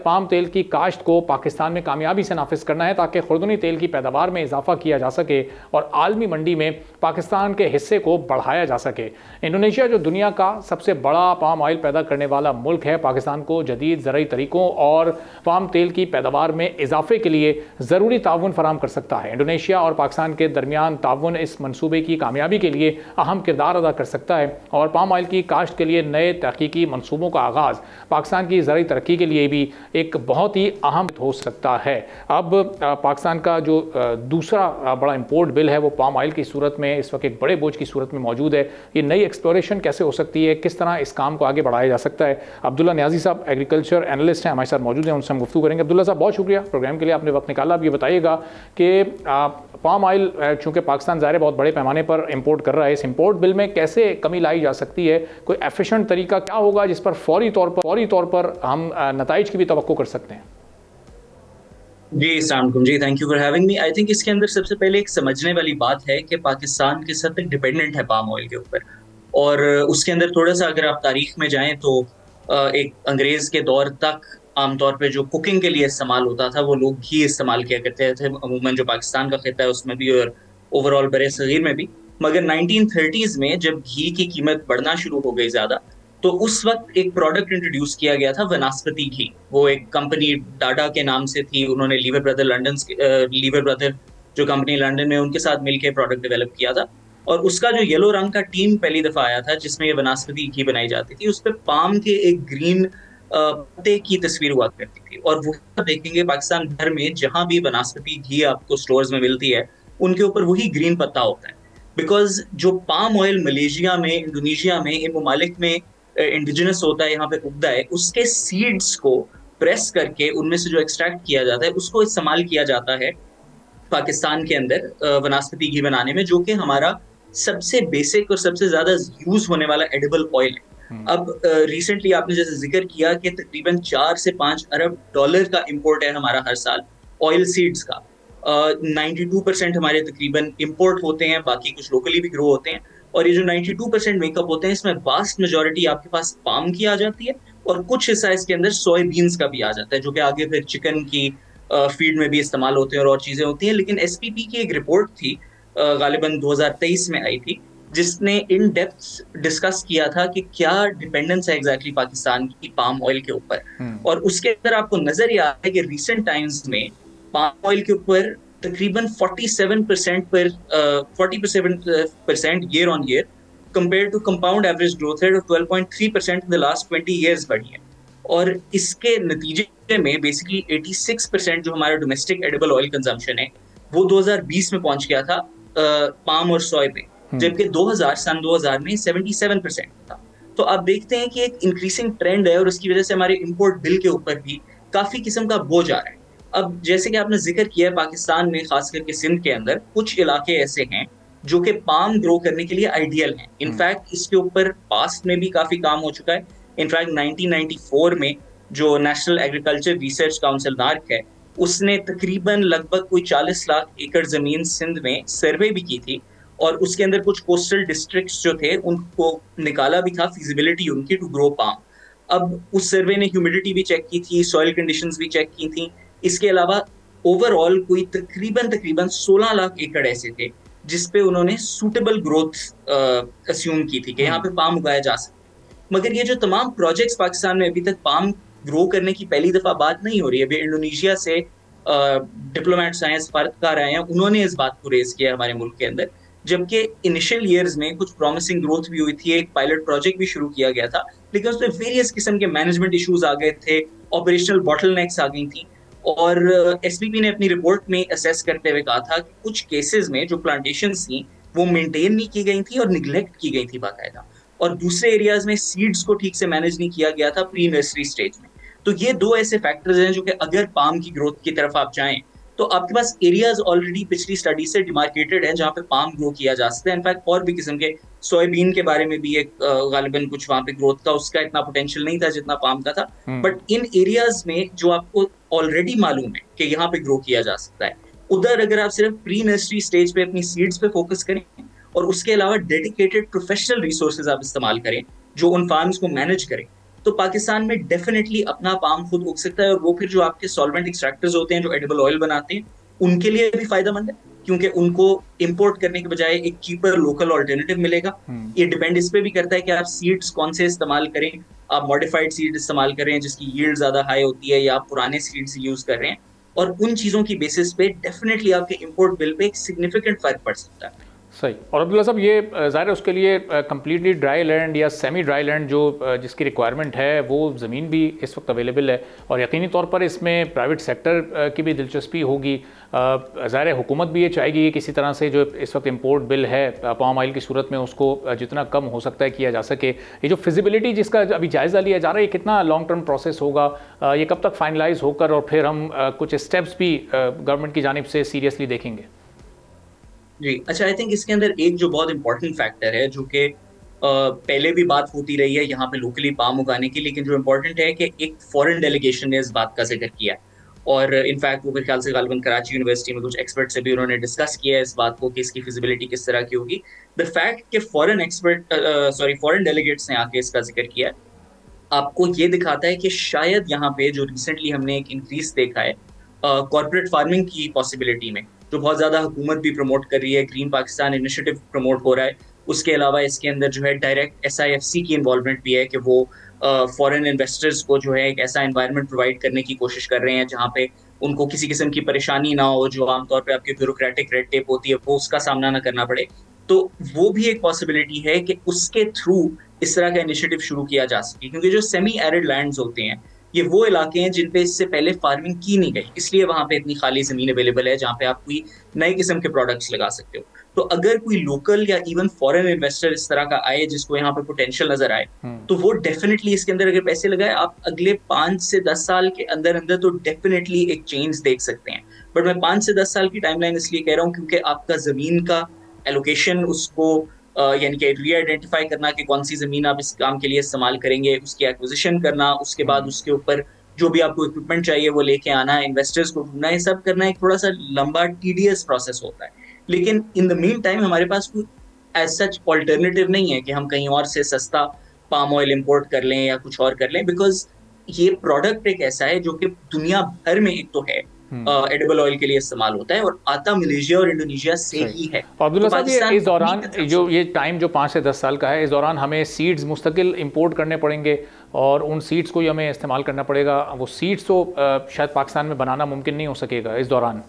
पाम तेल की काश्त को पाकिस्तान में कामयाबी से नाफिज करना है ताकि खुर्दनी तेल की पैदावार में इजाफा किया जा सके और आलमी मंडी में पाकिस्तान के हिस्से को बढ़ाया जा सके। इंडोनेशिया जो दुनिया का सबसे बड़ा पाम ऑयल पैदा करने वाला मुल्क है, पाकिस्तान को जदीद ज़रई तरीकों और पाम तेल की पैदावार में इजाफे के लिए ज़रूरी ताउन फराहम कर सकता है। इंडोनेशिया और पाकिस्तान के दरमियान ताउन इस मनसूबे की कामयाबी के लिए अहम किरदार अदा कर सकता है और पाम ऑयल की काश्त के लिए नए तहकीकी मनसूबों का आगाज़ पाकिस्तान की ज़रई तरक्की के लिए भी एक बहुत ही अहम हो सकता है। अब पाकिस्तान का जो दूसरा बड़ा इंपोर्ट बिल है वो पाम ऑयल की सूरत में इस वक्त एक बड़े बोझ की सूरत में मौजूद है। ये नई एक्सप्लोरेशन कैसे हो सकती है, किस तरह इस काम को आगे बढ़ाया जा सकता है। अब्दुल्ला नियाज़ी साहब, एग्रीकल्चर एनालिस्ट हैं, हमारे साथ मौजूद हैं, उनसे हम गुफ्तगू करेंगे। अब्दुल्ला साहब, बहुत शुक्रिया प्रोग्राम के लिए, आपने वक्त निकाला। अब ये बताइएगा कि पाम ऑयल चूँकि पाकिस्तान ज़ाहिर बहुत बड़े पैमाने पर इंपोर्ट कर रहा है, इस इंपोर्ट बिल में कैसे कमी लाई जा सकती है? कोई एफिशिएंट तरीका क्या होगा जिस पर फौरी तौर पर हम नताइज की भी तवक्को कर सकते हैं? जी सलामकुम जी, thank you for having me. I think इसके अंदर सबसे पहले एक समझने वाली बात है कि पाकिस्तान किस हद तक डिपेंडेंट है पाम ऑयल के ऊपर। और उसके अंदर थोड़ा सा अगर आप तारीख में जाएं तो एक अंग्रेज के दौर तक आमतौर पे जो कुकिंग के लिए इस्तेमाल होता था वो लोग घी इस्तेमाल किया करते थे, अमूमन जो पाकिस्तान का खिता है उसमें भी और ओवरऑल बरे सगीर में भी। मगर 1930s में जब घी की कीमत बढ़ना शुरू हो गई ज्यादा, तो उस वक्त एक प्रोडक्ट इंट्रोड्यूस किया गया था वनस्पति घी। वो एक कंपनी टाटा के नाम से थी, उन्होंने लीवर ब्रदर जो कंपनी लंदन में उनके साथ मिलकर प्रोडक्ट डेवलप किया था। और उसका जो येलो रंग का टीन पहली दफा आया था जिसमें ये वनस्पति घी बनाई जाती थी, उस पर पाम के एक ग्रीन पत्ते की तस्वीर हुआ करती थी। और वो देखेंगे पाकिस्तान भर में जहां भी वनस्पति घी आपको स्टोर्स में मिलती है, उनके ऊपर वही ग्रीन पत्ता होता है। बिकॉज जो पाम ऑयल मलेशिया में, इंडोनेशिया में, इन ममालिक में इंडिजिनस होता है, यहाँ पे उगता है, उसके सीड्स को प्रेस करके उनमें से जो एक्सट्रैक्ट किया जाता है उसको इस्तेमाल किया जाता है पाकिस्तान के अंदर वनस्पति घी बनाने में, जो कि हमारा सबसे बेसिक और सबसे ज्यादा यूज होने वाला एडिबल ऑयल है। अब रिसेंटली आपने जैसे जिक्र किया कि तकरीबन 4 से 5 अरब डॉलर का इंपोर्ट है हमारा हर साल ऑयल सीड्स का। 92% हमारे तकरीबन इंपोर्ट होते हैं, बाकी कुछ लोकली भी ग्रो होते हैं। और ये जो 92% मेकअप होते हैं, इसमें वास्ट मेजोरिटी आपके पास पाम की आ जाती है और कुछ हिस्सा इसके अंदर सोयाबीन्स का भी आ जाता है, जो कि आगे फिर चिकन की फीड में भी इस्तेमाल होते हैं और चीजें होती हैं। लेकिन एसपीपी की एक रिपोर्ट थी, गालिबन 2023 में आई थी, जिसने इन डेप्थ डिस्कस किया था कि क्या डिपेंडेंस है एग्जैक्टली पाकिस्तान की पाम ऑयल के ऊपर। और उसके अंदर आपको नजर ये आता है कि रिसेंट टाइम्स में पाम ऑयल के ऊपर तकरीबन 40% year on year compare to compound average growth rate of 12.3% in the last 20 years बढ़ी है। और इसके नतीजे में बेसिकली 86% जो हमारा डोमेस्टिक एडिबल ऑयल कंजम्पशन है वो 2020 में पहुंच गया था पाम और सोय पे, जबकि 2000 में 77% था। तो आप देखते हैं कि एक इंक्रीजिंग ट्रेंड है और उसकी वजह से हमारे इंपोर्ट बिल के ऊपर भी काफी किस्म का बोझ आ रहा है। अब जैसे कि आपने जिक्र किया, पाकिस्तान में खास करके सिंध के अंदर कुछ इलाके ऐसे हैं जो कि पाम ग्रो करने के लिए आइडियल हैं। इनफैक्ट इसके ऊपर पास्ट में भी काफी काम हो चुका है। इनफैक्ट 1994 में जो नेशनल एग्रीकल्चर रिसर्च काउंसिल नार्क है, उसने तकरीबन लगभग कोई 40 लाख एकड़ जमीन सिंध में सर्वे भी की थी और उसके अंदर कुछ कोस्टल डिस्ट्रिक्ट्स जो थे उनको निकाला भी था फिजिबिलिटी उनकी टू ग्रो पाम। अब उस सर्वे ने ह्यूमिडिटी भी चेक की थी, सॉइल कंडीशंस भी चेक की थी। इसके अलावा ओवरऑल कोई तकरीबन 16 लाख एकड़ ऐसे थे जिसपे उन्होंने सूटेबल ग्रोथ अस्यूम की थी कि यहाँ पे पाम उगाया जा सकता है। मगर ये जो तमाम प्रोजेक्ट्स पाकिस्तान में अभी तक पाम ग्रो करने की पहली दफा बात नहीं हो रही है। अभी इंडोनेशिया से डिप्लोमेट्स आए, सफारतकार आए हैं, उन्होंने इस बात को रेज किया हमारे मुल्क के अंदर, जबकि इनिशियल ईयर्स में कुछ प्रॉमिसिंग ग्रोथ भी हुई थी, एक पायलट प्रोजेक्ट भी शुरू किया गया था, लेकिन उसमें वेरियस किस्म के मैनेजमेंट इश्यूज आ गए थे, ऑपरेशनल बॉटलनेक्स आ गई थी। और एसपीपी ने अपनी रिपोर्ट में असेस करते हुए कहा था कि कुछ केसेस में जो प्लांटेशंस थी वो मेंटेन नहीं की गई थी और निग्लेक्ट की गई थी बाकायदा, और दूसरे एरियाज में सीड्स को ठीक से मैनेज नहीं किया गया था प्री नर्सरी स्टेज में। तो ये दो ऐसे फैक्टर्स हैं जो कि अगर पाम की ग्रोथ की तरफ आप जाएं तो आपके पास एरियाज ऑलरेडी पिछली स्टडी से डिमार्केटेड हैं जहां पे पाम ग्रो किया जा सकता है। इनफैक्ट और भी किस्म के सोयाबीन के बारे में भी एक गालिबन कुछ वहां पे ग्रोथ का उसका इतना पोटेंशियल नहीं था जितना पाम का था। बट इन एरियाज में जो आपको ऑलरेडी मालूम है कि यहाँ पे ग्रो किया जा सकता है, उधर अगर आप सिर्फ प्री नर्सरी स्टेज पे अपनी सीड्स पे फोकस करें और उसके अलावा डेडिकेटेड प्रोफेशनल रिसोर्सेज आप इस्तेमाल करें जो उन फार्म्स को मैनेज करें, तो पाकिस्तान में डेफिनेटली अपना पाम खुद उग सकता है। और वो फिर जो आपके सॉल्वेंट एक्सट्रैक्टर्स होते हैं जो एडिबल ऑयल बनाते हैं, उनके लिए भी फायदेमंद है क्योंकि उनको इंपोर्ट करने के बजाय एक चीपर लोकल ऑल्टरनेटिव मिलेगा। ये डिपेंड इस पे भी करता है कि आप सीड्स कौन से इस्तेमाल करें, आप मॉडिफाइड सीड इस्तेमाल करें जिसकी यील्ड ज्यादा हाई होती है, या आप पुराने सीड्स यूज कर रहे हैं। और उन चीजों की बेसिस पे डेफिनेटली आपके इंपोर्ट बिल पे एक सिग्निफिकेंट फर्क पड़ सकता है। सही। और अब्दुल्ला साहब, ये ज़ाहिर है उसके लिए कम्प्लीटली ड्राई लैंड या सेमी ड्राई लैंड जो जिसकी रिक्वायरमेंट है वो ज़मीन भी इस वक्त अवेलेबल है, और यकीनी तौर पर इसमें प्राइवेट सेक्टर की भी दिलचस्पी होगी। ज़ाहिर है हुकूमत भी ये चाहेगी कि किसी तरह से जो इस वक्त इंपोर्ट बिल है पाम ऑयल की सूरत में उसको जितना कम हो सकता है किया जा सके। ये जो फिजिबिलिटी जिसका अभी जायज़ा लिया जा रहा है, ये कितना लॉन्ग टर्म प्रोसेस होगा, ये कब तक फाइनलाइज होकर और फिर हम कुछ स्टेप्स भी गवर्नमेंट की जानिब से सीरियसली देखेंगे? जी अच्छा, आई थिंक इसके अंदर एक जो बहुत इंपॉर्टेंट फैक्टर है जो कि पहले भी बात होती रही है यहाँ पे लोकली पाम उगाने की, लेकिन जो इम्पोर्टेंट है कि एक फॉरेन डेलीगेशन ने इस बात का जिक्र किया है और इनफैक्ट वो मेरे ख्याल से गालिबन कराची यूनिवर्सिटी में कुछ एक्सपर्ट से भी उन्होंने डिस्कस किया है इस बात को कि इसकी फिजिबिलिटी किस तरह की होगी। द फैक्ट कि फॉरेन डेलीगेट्स ने आके इसका जिक्र किया आपको ये दिखाता है कि शायद यहाँ पे जो रिसेंटली हमने एक इंक्रीज देखा है कॉर्पोरेट फार्मिंग की पॉसिबिलिटी में, जो बहुत ज्यादा हुकूमत भी प्रमोट कर रही है, ग्रीन पाकिस्तान इनिशिएटिव प्रमोट हो रहा है, उसके अलावा इसके अंदर जो है डायरेक्ट SIFC की इन्वॉल्वमेंट भी है कि वो फॉरेन इन्वेस्टर्स को जो है एक ऐसा एनवायरनमेंट प्रोवाइड करने की कोशिश कर रहे हैं जहाँ पे उनको किसी किस्म की परेशानी ना हो, जो आमतौर पे आपकी ब्यूरोक्रेटिक रेड टेप होती है वो उसका सामना ना करना पड़े। तो वो भी एक पॉसिबिलिटी है कि उसके थ्रू इस तरह का इनिशिएटिव शुरू किया जा सके, क्योंकि जो सेमी एरिड लैंड्स होते हैं ये वो इलाके हैं जिन पे इससे पहले फार्मिंग की नहीं गई, इसलिए वहां पे इतनी खाली जमीन अवेलेबल है जहाँ पे आप कोई नए किस्म के प्रोडक्ट्स लगा सकते हो। तो अगर कोई लोकल या इवन फॉरेन इन्वेस्टर इस तरह का आए जिसको यहाँ पे पोटेंशियल नजर आए, तो वो डेफिनेटली इसके अंदर अगर पैसे लगाए, आप अगले 5 से 10 साल के अंदर अंदर तो डेफिनेटली एक चेंज देख सकते हैं। बट मैं 5 से 10 साल की टाइमलाइन इसलिए कह रहा हूँ क्योंकि आपका जमीन का एलोकेशन, उसको यानी कि री आइडेंटिफाई करना कि कौन सी जमीन आप इस काम के लिए इस्तेमाल करेंगे, उसकी एक्विजिशन करना, उसके बाद उसके ऊपर जो भी आपको इक्विपमेंट चाहिए वो लेके आना, इन्वेस्टर्स को ढूंढना, ये सब करना एक थोड़ा सा लंबा टीडियस प्रोसेस होता है। लेकिन इन द मीन टाइम हमारे पास कोई एज सच ऑल्टरनेटिव नहीं है कि हम कहीं और से सस्ता पाम ऑयल इंपोर्ट कर लें या कुछ और कर लें, बिकॉज ये प्रोडक्ट एक ऐसा है जो कि दुनिया भर में एक तो है एडिबल ऑयल के लिए इस्तेमाल होता है और आता मलेशिया और इंडोनेशिया से ही है। अब्दुल्ला साहब, ये इस दौरान जो ये टाइम जो 5 से 10 साल का है, इस दौरान हमें सीड्स मुस्तकिल इंपोर्ट करने पड़ेंगे और उन सीड्स को ही हमें इस्तेमाल करना पड़ेगा। वो सीड्स तो शायद पाकिस्तान में बनाना मुमकिन नहीं हो सकेगा इस दौरान।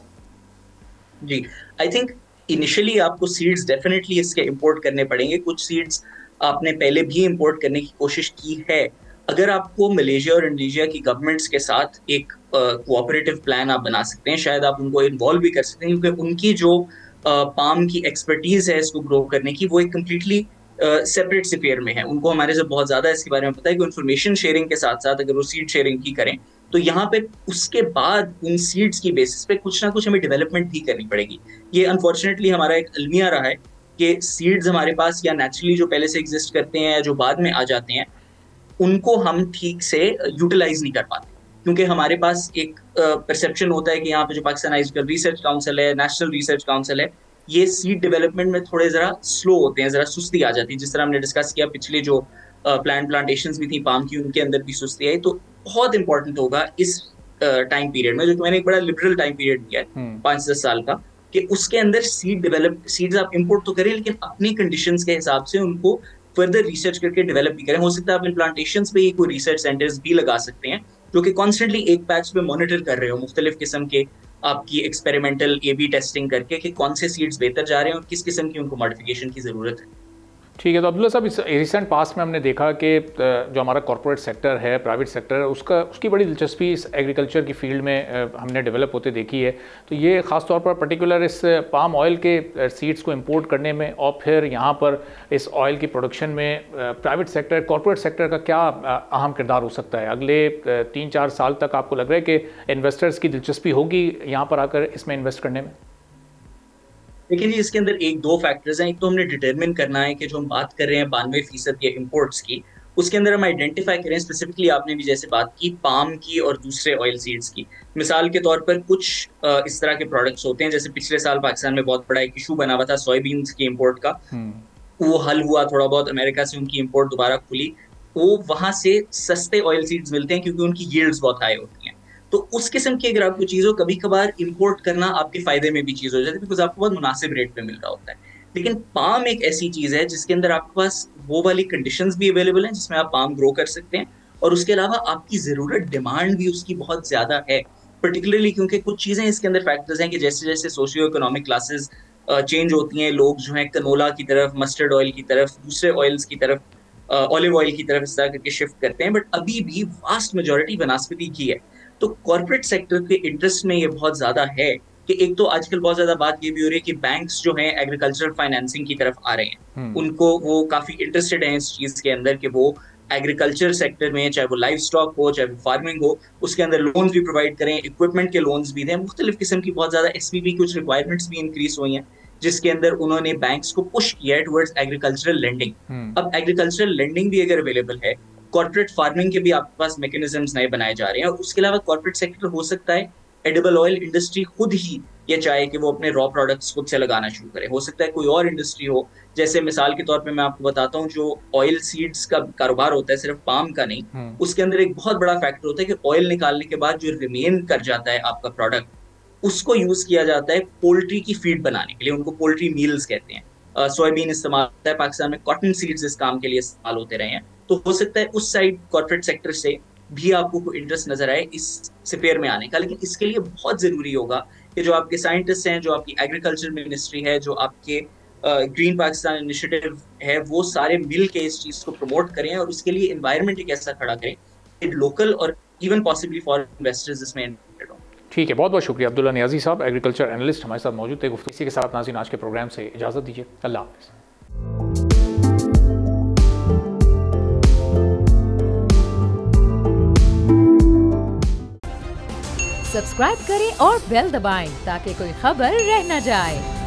जी, आई थिंक इनिशियली आपको सीड्स डेफिनेटली इसके इंपोर्ट करने पड़ेंगे। कुछ सीड्स आपने पहले भी इंपोर्ट करने की कोशिश की है। अगर आपको मलेशिया और इंडोनेशिया की गवर्नमेंट्स के साथ एक कोऑपरेटिव प्लान आप बना सकते हैं, शायद आप उनको इन्वॉल्व भी कर सकते हैं, क्योंकि उनकी जो पाम की एक्सपर्टीज है इसको ग्रो करने की, वो एक कम्प्लीटली सेपरेट स्फीयर में है। उनको हमारे से बहुत ज्यादा इसके बारे में पता है कि इन्फॉर्मेशन शेयरिंग के साथ साथ अगर वो सीड शेयरिंग की करें तो यहाँ पे उसके बाद उन सीड्स की बेसिस पे कुछ ना कुछ हमें डेवलपमेंट भी करनी पड़ेगी। ये अनफॉर्चुनेटली हमारा एक अलमिया रहा है कि सीड्स हमारे पास या नेचुरली जो पहले से एग्जिस्ट करते हैं या जो बाद में आ जाते हैं, उनको हम ठीक से यूटिलाइज नहीं कर पाते, क्योंकि हमारे पास एक परसेप्शन होता है कि यहाँ पे जो पाकिस्तान एग्रीकल्चर रिसर्च काउंसिल है, नेशनल रिसर्च काउंसिल है, ये सीड डेवलपमेंट में थोड़े जरा स्लो होते हैं, जरा सुस्ती आ जाती है। जिस तरह हमने डिस्कस किया पिछले जो प्लांटेशंस भी थी पाम की, उनके अंदर भी सुस्ती आई। तो बहुत इंपॉर्टेंट होगा इस टाइम पीरियड में, जो कि मैंने एक बड़ा लिबरल टाइम पीरियड दिया है 5-10 साल का, कि उसके अंदर सीड्स आप इंपोर्ट तो करें लेकिन अपनी कंडीशंस के हिसाब से उनको फर्दर रिसर्च करके डेवलप भी करें। हो सकता है आप इन प्लांटेशंस पे कोई रिसर्च सेंटर्स भी लगा सकते हैं जो कि कॉन्स्टेंटली एक पैच पे मॉनिटर कर रहे हो मुख्तलिफ किस्म के आपकी एक्सपेरिमेंटल AB टेस्टिंग करके कि कौन से सीड्स बेहतर जा रहे हैं और किस किस्म की उनको मॉडिफिकेशन की जरूरत है। ठीक है, तो अब्दुल्ला साहब, इस रिसेंट पास्ट में हमने देखा कि जो हमारा कॉर्पोरेट सेक्टर है, प्राइवेट सेक्टर है, उसकी बड़ी दिलचस्पी इस एग्रीकल्चर की फील्ड में हमने डेवलप होते देखी है। तो ये ख़ास तौर पर पर्टिकुलर इस पाम ऑयल के सीड्स को इंपोर्ट करने में और फिर यहाँ पर इस ऑयल की प्रोडक्शन में प्राइवेट सेक्टर, कॉर्पोरेट सेक्टर का क्या अहम किरदार हो सकता है? अगले 3-4 साल तक आपको लग रहा है कि इन्वेस्टर्स की दिलचस्पी होगी यहाँ पर आकर इसमें इन्वेस्ट करने में? देखिए जी, इसके अंदर 1-2 फैक्टर्स हैं। एक तो हमने डिटरमिन करना है कि जो हम बात कर रहे हैं 92% के इंपोर्ट्स की, उसके अंदर हम आइडेंटिफाई करें स्पेसिफिकली, आपने भी जैसे बात की पाम की और दूसरे ऑयल सीड्स की। मिसाल के तौर पर कुछ इस तरह के प्रोडक्ट्स होते हैं, जैसे पिछले साल पाकिस्तान में बहुत बड़ा एक इशू बना हुआ था सोयाबीन्स की इंपोर्ट का, वो हल हुआ थोड़ा बहुत, अमेरिका से उनकी इंपोर्ट दोबारा खुली, वो वहां से सस्ते ऑयल सीड्स मिलते हैं क्योंकि उनकी यील्ड्स बहुत हाई होती हैं। तो उस किस्म की अगर आपको चीज़ हो, कभी कभार इंपोर्ट करना आपके फायदे में भी चीज़ हो जाती है, बिकॉज आपको बहुत मुनासिब रेट पे मिल रहा होता है। लेकिन पाम एक ऐसी चीज़ है जिसके अंदर आपके पास वो वाली कंडीशंस भी अवेलेबल हैं जिसमें आप पाम ग्रो कर सकते हैं, और उसके अलावा आपकी ज़रूरत, डिमांड भी उसकी बहुत ज़्यादा है, पर्टिकुलरली क्योंकि कुछ चीज़ें इसके अंदर फैक्टर्स हैं कि जैसे जैसे सोशियो इकोनॉमिक क्लासेस चेंज होती हैं, लोग जो है कनोला की तरफ, मस्टर्ड ऑयल की तरफ, दूसरे ऑयल्स की तरफ, ऑलिव ऑयल की तरफ इस तरह करके शिफ्ट करते हैं, बट अभी भी वास्ट मेजोरिटी वनस्पति की है। तो कॉर्पोरेट सेक्टर के इंटरेस्ट में ये बहुत ज्यादा है कि एक तो आजकल बहुत ज्यादा बात ये भी हो रही है कि बैंक्स जो हैं एग्रीकल्चरल फाइनेंसिंग की तरफ आ रहे हैं, उनको वो काफी इंटरेस्टेड हैं इस चीज के अंदर कि वो एग्रीकल्चर सेक्टर में, चाहे वो लाइव स्टॉक हो, चाहे वो फार्मिंग हो, उसके अंदर लोन्स भी प्रोवाइड करें, इक्विपमेंट के लोन्स भी दें, मुख्तलिफ किस्म की बहुत ज्यादा SPV कुछ रिक्वायरमेंट्स भी इंक्रीज हुई हैं, जिसके अंदर उन्होंने बैंक्स को पुश किया है टुवर्ड्स एग्रीकल्चरल लेंडिंग। अब एग्रीकल्चरल लेंडिंग भी अगर अवेलेबल है, कॉर्पोरेट फार्मिंग के भी आपके पास मैकेनिज्म्स नए बनाए जा रहे हैं, और उसके अलावा कॉर्पोरेट सेक्टर हो सकता है एडिबल ऑयल इंडस्ट्री खुद ही ये चाहे कि वो अपने रॉ प्रोडक्ट्स खुद से लगाना शुरू करे। हो सकता है कोई और इंडस्ट्री हो, जैसे मिसाल के तौर पे मैं आपको बताता हूँ, जो ऑयल सीड्स का कारोबार होता है, सिर्फ पाम का नहीं, उसके अंदर एक बहुत बड़ा फैक्टर होता है कि ऑयल निकालने के बाद जो रिमेन कर जाता है आपका प्रोडक्ट, उसको यूज किया जाता है पोल्ट्री की फीड बनाने के लिए, उनको पोल्ट्री मील्स कहते हैं। सोयाबीन इस्तेमाल होता है, पाकिस्तान में कॉटन सीड्स इस काम के लिए इस्तेमाल होते रहे हैं। तो हो सकता है उस साइड कॉर्पोरेट सेक्टर से भी आपको कोई इंटरेस्ट नजर आए इस स्फीयर में आने का, लेकिन इसके लिए बहुत जरूरी होगा कि जो आपके साइंटिस्ट हैं, जो आपकी एग्रीकल्चर मिनिस्ट्री है, जो आपके ग्रीन पाकिस्तान इनिशिएटिव है, वो सारे मिल के इस चीज को प्रमोट करें और उसके लिए एनवायरनमेंट एक ऐसा खड़ा करें कि लोकल और इवन पॉसिबली फॉरेन इन्वेस्टर्स इसमें इन्वॉल्व हों। ठीक है, बहुत बहुत शुक्रिया अब्दुल्ला नियाजी साहब, एग्रीकल्चर एनालिस्ट हमारे साथ मौजूद थे। गुफ्तगू इसी के साथ नाज़रीन आज के प्रोग्राम से इजाज़त दीजिए। अल्लाह हाफ़िज़। सब्सक्राइब करें और बेल दबाएं ताकि कोई खबर रह न जाए।